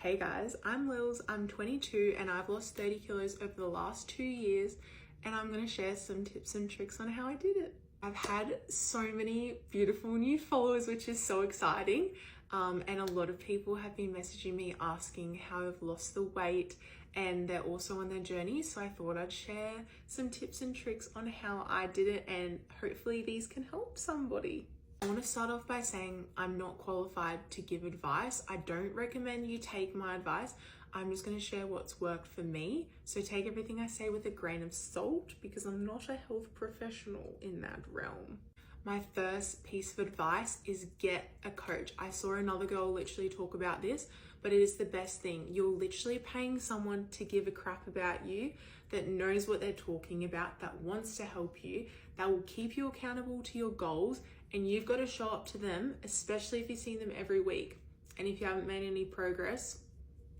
Hey guys, I'm Lils, I'm 22 and I've lost 30 kilos over the last 2 years, and I'm going to share some tips and tricks on how I did it. I've had so many beautiful new followers, which is so exciting, and a lot of people have been messaging me asking how I've lost the weight, and they're also on their journey, so I thought I'd share some tips and tricks on how I did it, and hopefully these can help somebody. I want to start off by saying I'm not qualified to give advice. I don't recommend you take my advice. I'm just going to share what's worked for me. So take everything I say with a grain of salt because I'm not a health professional in that realm. My first piece of advice is get a coach. I saw another girl literally talk about this, but it is the best thing. You're literally paying someone to give a crap about you, that knows what they're talking about, that wants to help you, that will keep you accountable to your goals, and you've got to show up to them, especially if you see them every week. And if you haven't made any progress,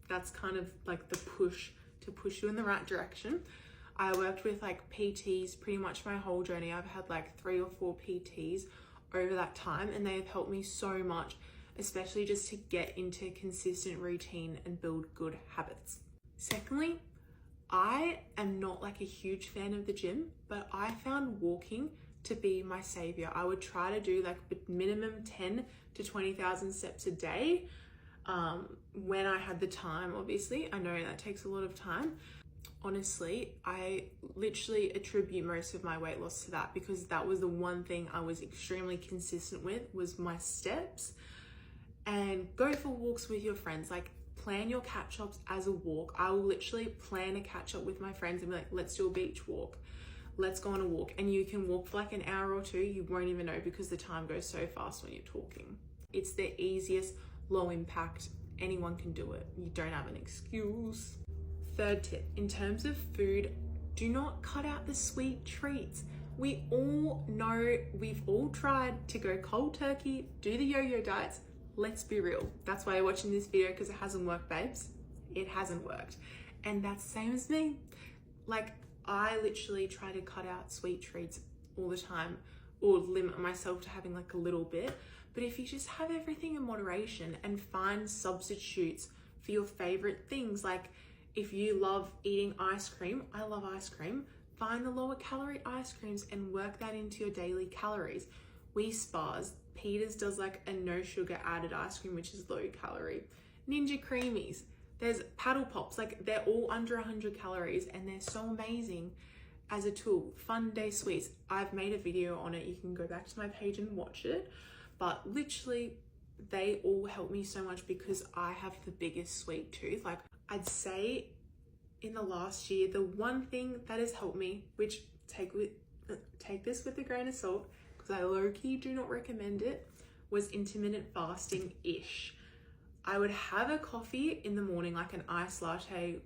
that's kind of like the push to push you in the right direction. I worked with like PTs pretty much my whole journey. I've had like 3 or 4 PTs over that time, and they have helped me so much, especially just to get into consistent routine and build good habits. Secondly, I am not like a huge fan of the gym, but I found walking to be my savior. I would try to do like minimum 10 to 20,000 steps a day when I had the time. Obviously, I know that takes a lot of time. Honestly, I literally attribute most of my weight loss to that, because that was the one thing I was extremely consistent with, was my steps. And go for walks with your friends, like plan your catch-ups as a walk. I will literally plan a catch-up with my friends and be like, let's do a beach walk. Let's go on a walk. And you can walk for like an hour or 2. You won't even know because the time goes so fast when you're talking. It's the easiest, low impact. Anyone can do it. You don't have an excuse. Third tip, in terms of food, do not cut out the sweet treats. We all know, we've all tried to go cold turkey, do the yo-yo diets. Let's be real. That's why you're watching this video, because it hasn't worked, babes. It hasn't worked. And that's the same as me. Like, I literally try to cut out sweet treats all the time, or limit myself to having like a little bit. But if you just have everything in moderation and find substitutes for your favorite things, like if you love eating ice cream, I love ice cream, find the lower calorie ice creams and work that into your daily calories. We Spars, Peter's does like a no sugar added ice cream, which is low calorie. Ninja Creamies, there's Paddle Pops, like they're all under 100 calories and they're so amazing as a tool. Fun Day Sweets, I've made a video on it. You can go back to my page and watch it. But literally, they all help me so much because I have the biggest sweet tooth. Like, I'd say in the last year, the one thing that has helped me, which take this with a grain of salt, because I low-key do not recommend it, was intermittent fasting-ish. I would have a coffee in the morning, like an iced latte,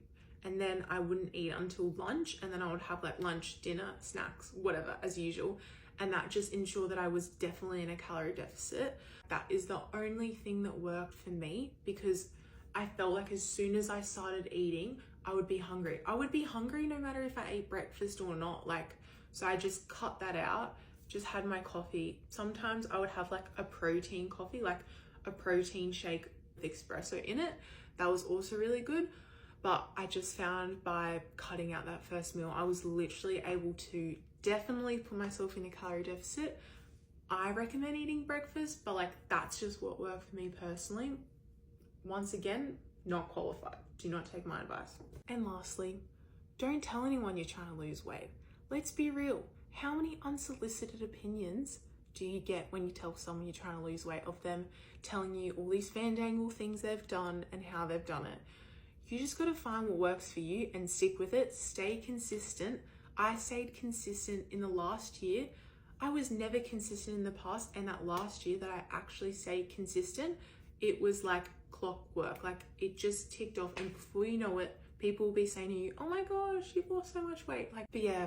and then I wouldn't eat until lunch, and then I would have like lunch, dinner, snacks, whatever, as usual. And that just ensured that I was definitely in a calorie deficit. That is the only thing that worked for me, because I felt like as soon as I started eating, I would be hungry. I would be hungry no matter if I ate breakfast or not. Like, so I just cut that out, just had my coffee. Sometimes I would have like a protein coffee, like a protein shake with espresso in it. That was also really good. But I just found by cutting out that first meal, I was literally able to definitely put myself in a calorie deficit. I recommend eating breakfast, but like that's just what worked for me personally. Once again, not qualified. Do not take my advice. And lastly, don't tell anyone you're trying to lose weight. Let's be real. How many unsolicited opinions do you get when you tell someone you're trying to lose weight, of them telling you all these fandangle things they've done and how they've done it? You just got to find what works for you and stick with it. Stay consistent. I stayed consistent in the last year. I was never consistent in the past, and that last year that I actually stayed consistent, it was like clockwork. Like, it just ticked off, and before you know it, people will be saying to you, oh my gosh, you've lost so much weight. Like, but yeah,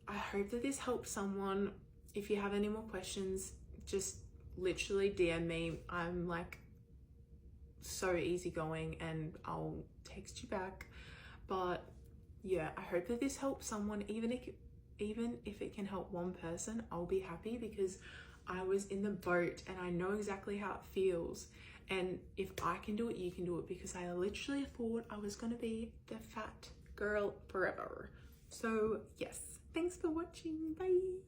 I hope that this helps someone. If you have any more questions, just literally DM me. I'm like so easygoing and I'll text you back. But yeah, I hope that this helps someone. Even if it can help one person, I'll be happy, because I was in the boat and I know exactly how it feels. And if I can do it, you can do it, because I literally thought I was gonna be the fat girl forever. So yes, thanks for watching. Bye.